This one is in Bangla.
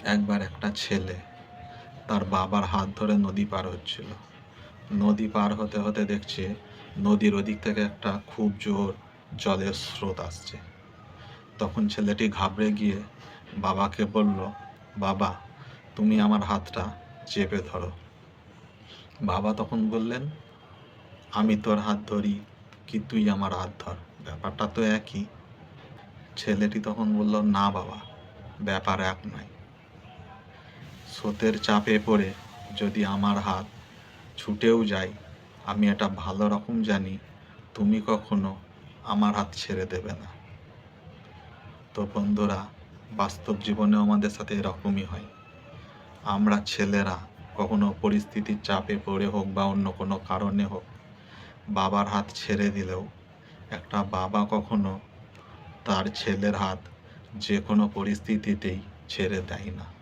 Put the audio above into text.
একবার একটা ছেলে তার বাবার হাত ধরে নদী পার হচ্ছিল। নদী পার হতে হতে দেখছে নদীর ওদিক থেকে একটা খুব জোর জলের স্রোত আসছে। তখন ছেলেটি ঘাবড়ে গিয়ে বাবাকে বলল, বাবা, তুমি আমার হাতটা চেপে ধরো। বাবা তখন বললেন, আমি তোর হাত ধরি কি তুই আমার হাত ধর, ব্যাপারটা তো একই। ছেলেটি তখন বলল, না বাবা, ব্যাপার এক নয়। স্রোতের চাপে পড়ে যদি আমার হাত ছুটেও যায়, আমি এটা ভালো রকম জানি তুমি কখনো আমার হাত ছেড়ে দেবে না। তো বন্ধুরা, বাস্তব জীবনেও আমাদের সাথে এরকমই হয়। আমরা ছেলেরা কখনো পরিস্থিতির চাপে পড়ে হোক বা অন্য কোনো কারণে হোক বাবার হাত ছেড়ে দিলেও একটা বাবা কখনো তার ছেলের হাত যে কোনো পরিস্থিতিতেই ছেড়ে দেয় না।